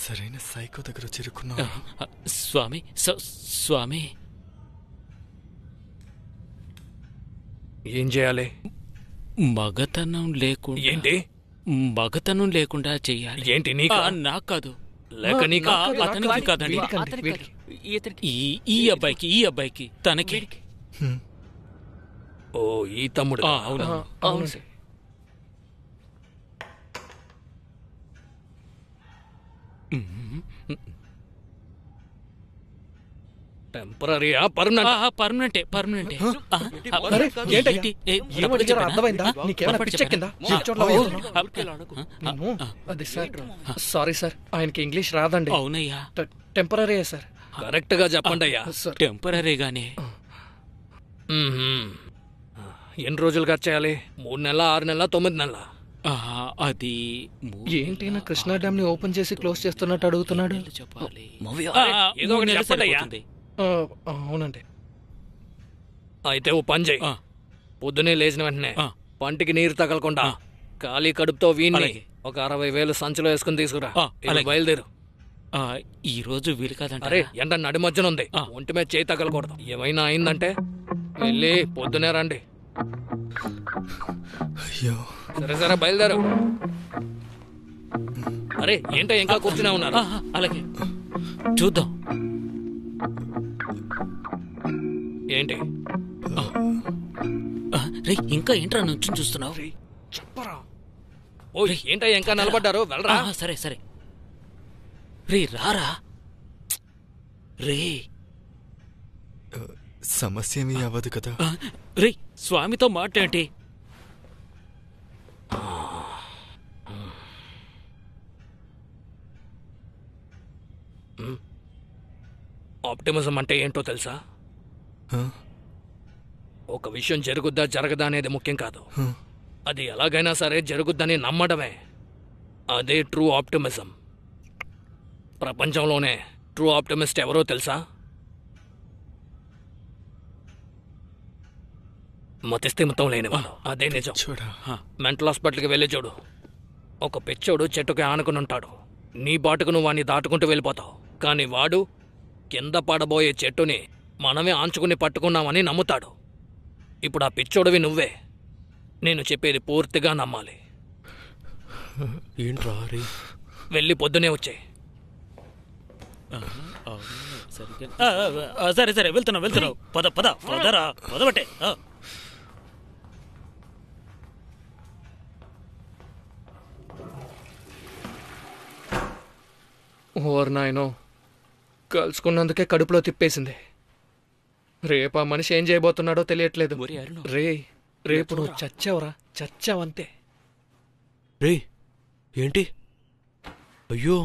సరైన సైకో దగ్గర చేరుకున్నా. స్వామి స్వామి ఏం చేయాలి? మగతనం లేకుండా. ఏంటి మగతనం లేకుండా చెయ్యాలి. ఏంటి నీకు? నాకు కాదు, లేక నీకు? అతనికి కాదండి, ఈ అబ్బాయికి తనకి. ఓ ఈ తమ్ముడు. అవును అవును. టెంపరరీయా పర్మనెంటే. సారీ సార్, ఆయనకి ఇంగ్లీష్ రాదండి. అవునయ్యా, టెంపరరీ సార్. కరెక్ట్ గా చెప్పండి అయ్యా. టెంపరరీగానే. ఎన్ని రోజులుగా చేయాలి? 3 నెలల, 6 నెలల, 9 నెలల? అది ఏంటి కృష్ణా డ్యామ్ ని ఓపెన్ చేసి క్లోజ్ చేస్తున్నట్టు అడుగుతున్నాడు. చెప్పాలి. అవునండి. అయితే ఓ పని చేయి. పొద్దునే లేచిన వెంటనే పంటికి నీరు తగలకుండా ఖాళీ కడుపుతో వీణ్ణి ఒక 60,000 సంచిలో వేసుకుని తీసుకురా. బయలుదేరు. ఈ రోజు వీలు కాదంట. అరే ఎండ నడి మధ్యన ఉంది, ఒంటి మీద చేయి తగలకూడదు. ఏమైనా అయిందంటే వెళ్ళి పొద్దునే రండి. అయ్యో సరే బయలుదేరు. అరే ఏంటో ఇంకా కూర్చునే ఉన్నారు? అలాగే చూద్దాం. ఏంటి ఇంకా ఏంట్రా నుంచి చూస్తున్నావు? చెప్పరా. ఓ ఏంటో ఇంకా నిలబడ్డారు, వెళ్ళరా. సరే రారా రే. సమస్య ఏమీ అవ్వదు కదా. రే స్వామితో మాట్లాడి. ఆప్టిమిజం అంటే ఏంటో తెలుసా? ఒక విషయం జరుగుద్దా జరగదా అనేది ముఖ్యం కాదు, అది ఎలాగైనా సరే జరుగుద్దని నమ్మడమే. అదే ట్రూ ఆప్టిమిజం. ప్రపంచంలోనే ట్రూ ఆప్టిమిస్ట్ ఎవరో తెలుసా? మతిస్థిమితం లేనివాడు. అదే నిజం. మెంటల్ హాస్పిటల్కి వెళ్ళి చూడు. ఒక పిచ్చోడు చెట్టుకి ఆనుకుని ఉంటాడు. నీ బాటుకు నువ్వు వాణ్ణి దాటుకుంటూ వెళ్ళిపోతావు. కానీ వాడు కింద పడబోయే చెట్టుని మనమే ఆంచుకుని పట్టుకున్నామని నమ్ముతాడు. ఇప్పుడు ఆ పిచ్చోడివి నువ్వే. నేను చెప్పేది పూర్తిగా నమ్మాలి. ఏంట్రా వెళ్ళి పొద్దునే వచ్చాయి. సరే వెళ్తున్నావు. పదబట్టే. ఓర్ నాయనో, కలుసుకున్నందుకే కడుపులో తిప్పేసింది. రేపు ఆ మనిషి ఏం చేయబోతున్నాడో తెలియట్లేదు. రేపు నువ్వు చచ్చావంతే. రే ఏంటి? అయ్యో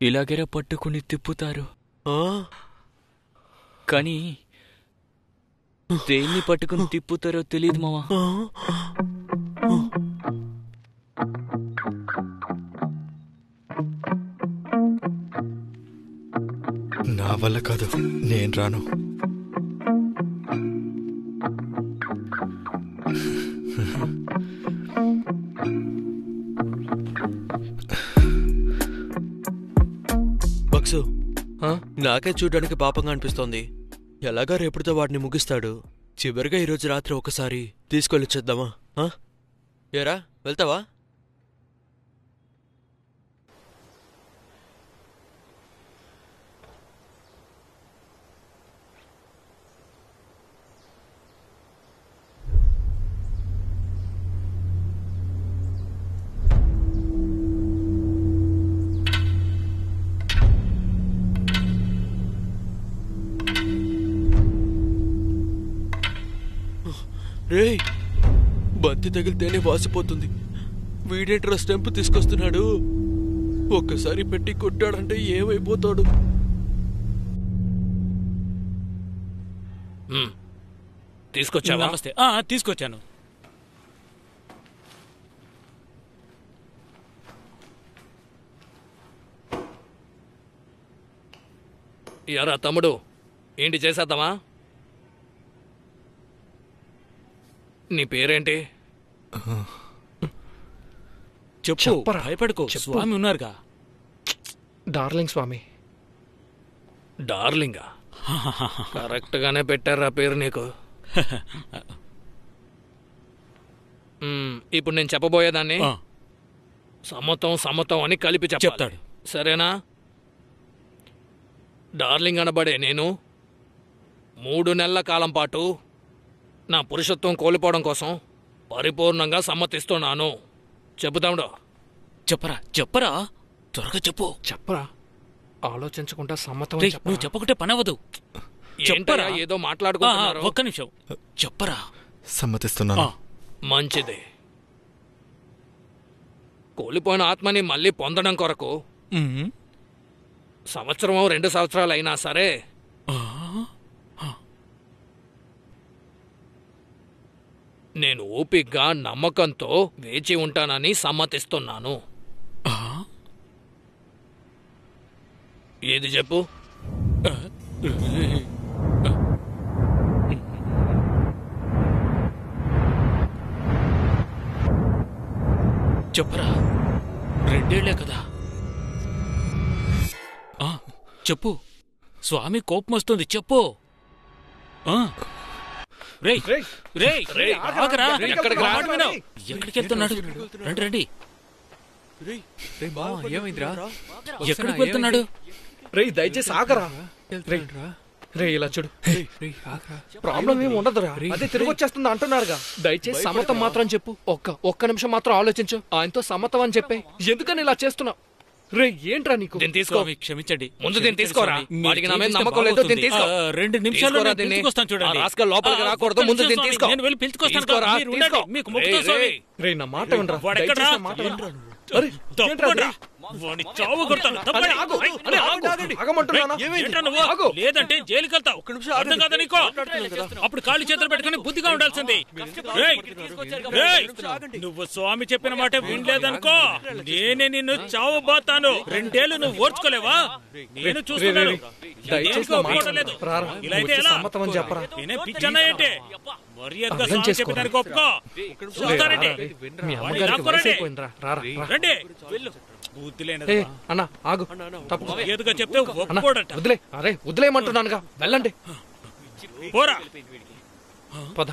ఇలాగేరా పట్టుకుని తిప్పుతారు. కానీ దేన్ని పట్టుకుని తిప్పుతారో తెలియదు మావా. నా వల్ల కాదు, నేను రాను. బక్సు, నాకే చూడడానికి పాపంగా అనిపిస్తోంది. ఎలాగా రేపుడితో వాడిని ముగిస్తాడు. చివరిగా ఈరోజు రాత్రి ఒకసారి తీసుకెళ్ళొచ్చేద్దామా? ఏరా వెళ్తావా? రేయ్, బంతి తగిలితేనే వాసిపోతుంది. వీడేంట్రా స్టెంప్ తీసుకొస్తున్నాడు? ఒక్కసారి పెట్టి కొట్టాడంటే ఏమైపోతాడు? తీసుకొచ్చావా? నమస్తే. తీసుకొచ్చాను. ఎరా తమ్ముడు, ఏంటి చేసేద్దామా? నీ పేరేంటి? చెప్పు, చెప్పరా. భయపడుకో. స్వామి ఉన్నారుగా. డార్లింగ్ స్వామి. డార్లింగా? కరెక్ట్ గానే పెట్టారా పేరు నీకు. ఇప్పుడు నేను చెప్పబోయేదాన్ని ఆ, సమ్మతం సమ్మతం అని కలిపి చెప్తాడు. సరేనా? డార్లింగ్ అనబడే నేను 3 నెలల కాలం పాటు నా పురుషత్వం కోల్పోవడం కోసం పరిపూర్ణంగా సమ్మతిస్తున్నాను. చెబుతాడు. చెప్పరా చెప్పరా, త్వరగా చెప్పు. చెప్పరా. ఆలోచించకుండా సమ్మతం రేయ్, నువ్వు చెప్పకుంటే పని అవ్వదు. చెప్పరా? ఏదో మాట్లాడుకుంటున్నారు. ఒక్క నిమిషం చెప్పరా. సమ్మతిస్తున్నాను. మంచిది. కోల్పోయిన ఆత్మని మళ్ళీ పొందడం కొరకు సంవత్సరం 2 సంవత్సరాలు అయినా సరే నేను ఓపిగ్గా నమ్మకంతో వేచి ఉంటానని సమ్మతిస్తున్నాను. ఏది చెప్పు. చెప్పరా. 2 ఏళ్లే కదా. చెప్పు. స్వామి కోపం వస్తుంది. చెప్పు. రేయ్ రేయ్ రేయ్, ఆగరా. ఎక్కడికి రా? మాట వినవు. ఎక్కడికి వెళ్తున్నాడు? రండి రండి. ఏమైందిరా? ఎక్కడికి వెళ్తున్నాడు? రేయ్ దయచేసి ఆగరా. రే ఇలా చూడు. ప్రాబ్లం ఏమి ఉండదురా. అదే తిరిగి వచ్చేస్తుంది అంటున్నారుగా. దయచేసి సమ్మతం మాత్రం చెప్పు. ఒక్క నిమిషం మాత్రం ఆలోచించు. ఆయనతో సమ్మతం అని చెప్పే. ఎందుకని ఇలా చేస్తున్నావు? రే ఏంట్రా నీకు? దీన్ని తీసుకో. స్వామి క్షమించండి. ముందు దీన్ని తీసుకోరా. మీరు వాడికి నా మీద చేస్తే నమ్మకం లేదు. దీన్ని తీసుకో. 2 నిమిషాల్లో తీసుకోరా నేను దీన్ని. పిలుచుకొస్తాను చూడండి. ఆ రాస్కల్ లోపలికి రాకూడదు. ఒక్క ముందు నిమిషం దీన్ని స్వామి, తీసుకో. నేను వెళ్ళి పిలుచుకొస్తాను. తీసుకోరా, మీరు ఉండండి. తీసుకో. మీకు మొక్కుతాను రేయ్, స్వామి. రేయ్. రే నా మాట వినరా. వాడెక్కడా? దయచేసి నా మాట వినరా. అరే, ఏంట్రా తప్పకుండా. అది? వాడిని చావు కొడతాను. అరే, తప్పండి. ఆగు. రేయ్, అరే, ఆగు. ఆగమంటున్నానా? ఏంట్రా నువ్వు? ఆగు. లేదంటే జైలుకి వెళ్తావు. అర్థం కాదా నీకు? అప్పుడు కాళ్ళు చేతులు పెట్టుకుని బుద్ధిగా ఉండాల్సింది. రేయ్, రేయ్, నువ్వు స్వామి చెప్పిన మాట వినలేదనుకో, నేనే నిన్ను చావబోతాను. 2 ఏళ్ళు నువ్వు ఓర్చుకోలేవా? నేను చూస్తున్నాను. దయచేసి నా మాట లేదు. రారా. ఇలా అయితే ఎలా? సమ్మతం అని చెప్పరా. నేనే పిచ్చన్నా ఏంటి? మర్యాదగా అర్థం స్వామి చేసుకోరా. చెప్పేదానికి ఒప్పుకో. చూస్తారండి. మీ అమ్మగారికి వయసు అయిపోయిందిరా. రారా. రండి. బుద్ధి ఏ లేనిది. అన్న ఆగు. తప్పు. మర్యాదగా చెప్తే అన్న ఒప్పుకోడట. వదిలే. అరే వదిలేయమంటున్నానుగా. వెళ్ళండి. పోరా. పద.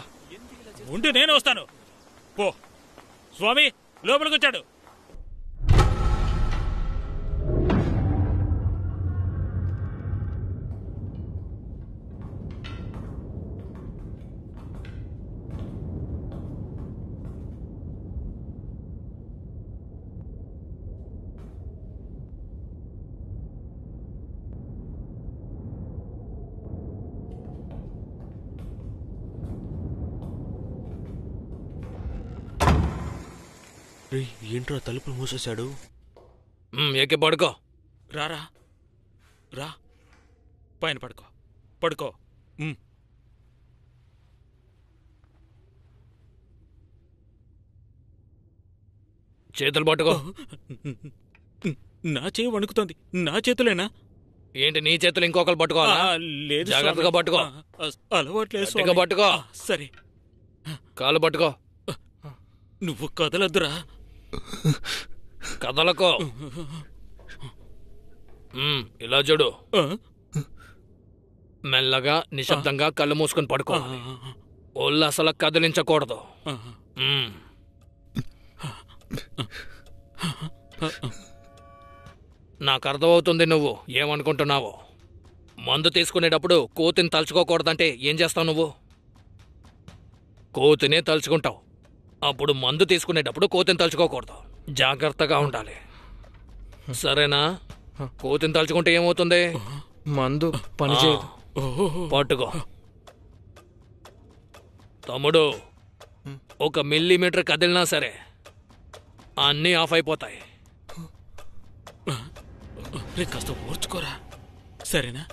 ఉండి నేను వస్తాను. పో. స్వామి లోపలికి వచ్చాడు. రేయ్, ఏంట్రా తలుపులు మూసేశాడు? ఎక్కి పడుకో. రారా రా. పైన పడుకో. పడుకో. చేతులు పట్టుకో. నా చేయి వణుకుతోంది. నా చేతులేనా? ఏంటి నీ చేతులు ఇంకొకరు పట్టుకోవాలా? లేదు. జాగ్రత్తగా స్వామి. పట్టుకో. అలవాట్లేదు గట్టిగా స్వామి. పట్టుకో. సరే. కాలు పట్టుకో. నువ్వు కదలద్దురా. కదలకో. ఇలా చూడు. మెల్లగా నిశ్శబ్దంగా కళ్ళు మూసుకొని పడుకో. ఒళ్ళు అసలు కదిలించకూడదు. నాకు అర్థమవుతుంది నువ్వు ఏమనుకుంటున్నావో. మందు తీసుకునేటప్పుడు కోతిని తలుచుకోకూడదంటే ఏం చేస్తావు నువ్వు? కోతినే తలుచుకుంటావు. అప్పుడు మందు తీసుకునేటప్పుడు కోతిని తలుచుకోకూడదు. జాగ్రత్తగా ఉండాలి. సరేనా? కోతిని తలుచుకుంటే ఏమవుతుంది? మందు పనిచేయదు. పట్టుకో. తమ్ముడు, 1 మిల్లీమీటర్ కదిలినా సరే అన్నీ ఆఫ్ అయిపోతాయి. రే కాస్త ఓర్చుకోరా, సరేనా?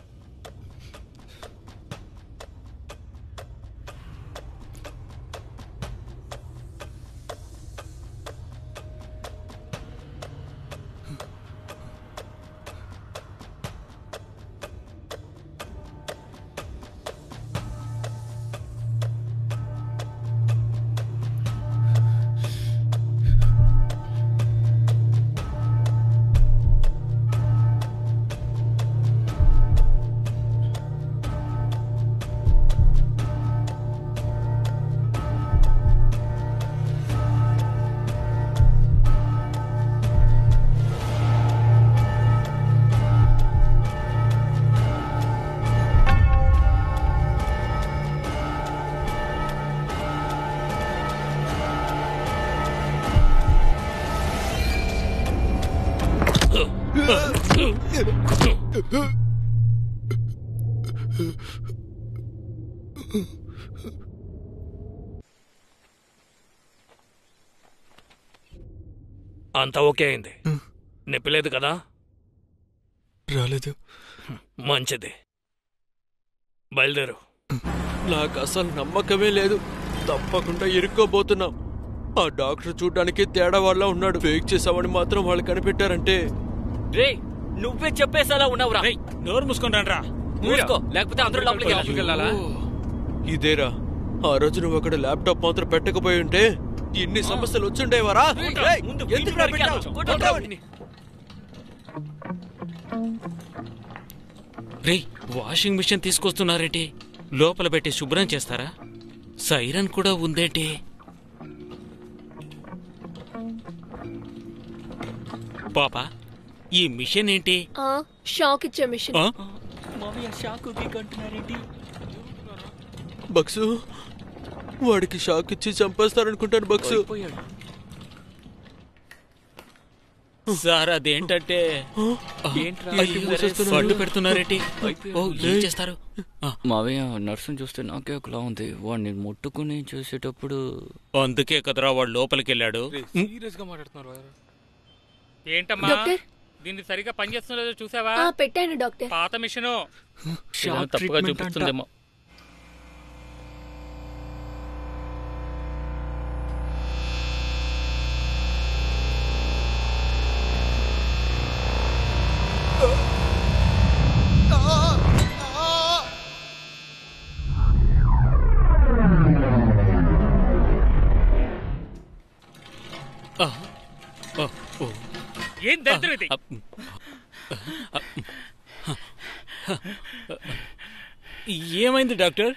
అంతా ఓకే అయింది. నొప్పిలేదు కదా? రాలేదు. మంచిది, బయలుదేరు. నాకు అసలు నమ్మకమే లేదు. తప్పకుండా ఇరుక్కోబోతున్నాం. ఆ డాక్టర్ చూడ్డానికి తేడా వాళ్ళ ఉన్నాడు. ఫేక్ చేసామని మాత్రం వాళ్ళు కనిపెట్టారంటే. రే నువ్వే చెప్పేసేలా ఉన్నావురా. నోరు మూసుకొని రండ్రా. మూసుకో, లేకపోతే అందరూ లోపలికి వెళ్ళాలా? ఇదేరా ఆ రోజు నువ్వు అక్కడ ల్యాప్టాప్ మాత్రం పెట్టకపోయి ఉంటే ఇన్ని సమస్యలు వచ్చుండేవారా? ఎందుకురా పెట్టావు? రే వాషింగ్ మిషన్ తీసుకొస్తున్నారేంటి? లోపల పెట్టి శుభ్రం చేస్తారా? సైరన్ కూడా ఉందేంటి? పాపా ఈ మిషన్ ఏంటి? షాక్ ఇచ్చే మిషన్. బక్సు వాడికి షాక్ ఇచ్చి చంపేస్తారనుకుంటాను. బక్సు సార్ అదేంటంటే పట్టు పెడుతున్నారేంటి? ఓ ఏం చేస్తారు? మావయ్య నర్సును చూస్తే నాకే ఒకలా ఉంది. వాడిని ముట్టుకుని చేసేటప్పుడు అందుకే కదరా వాడు లోపలికి వెళ్ళాడు. సీరియస్ గా మాట్లాడుతున్నారు. ఏంటమ్మా డాక్టర్ దీన్ని సరిగా పనిచేస్తుందో చూసావా? పెట్టాను డాక్టర్. పాత మిషను షాక్ తప్పుగా చూపిస్తుందేమో. ఏం దరిద్రం ఇది? ఏమైంది డాక్టర్?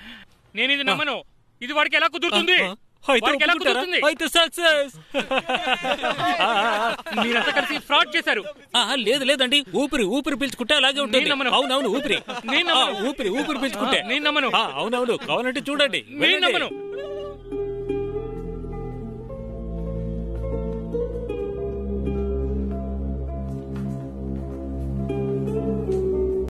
నేను ఇది నమ్మను. ఇది వాడికి ఎలా కుదురుతుంది? వాడికి ఎలా కుదురుతుంది? అయితే సక్సెస్. మీరంతా కలిసి ఫ్రాడ్ చేశారు. లేదు లేదండి, ఊపిరి పీల్చుకుంటే అలాగే ఉంటుంది. అవునవును ఊపిరి పీల్చుకుంటే. నేను నమ్మను. అవునవును కావాలంటే చూడండి. నేను నమ్మను.